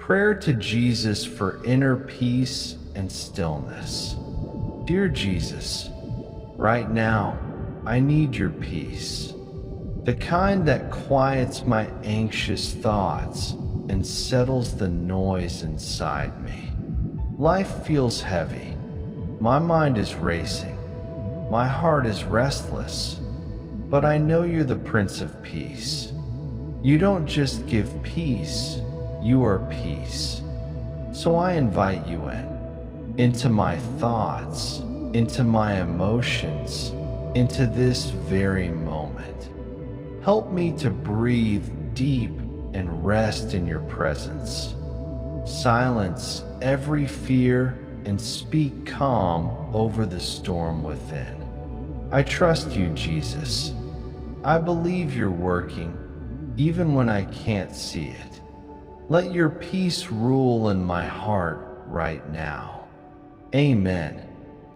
Prayer to Jesus for inner peace and stillness. Dear Jesus, right now, I need your peace, the kind that quiets my anxious thoughts and settles the noise inside me. Life feels heavy. My mind is racing. My heart is restless. But I know you're the Prince of Peace. You don't just give peace, you are peace. So I invite you into my thoughts, into my emotions, into this very moment. Help me to breathe deep and rest in your presence. Silence every fear and speak calm over the storm within. I trust you, Jesus. I believe you're working, even when I can't see it. Let your peace rule in my heart right now. Amen.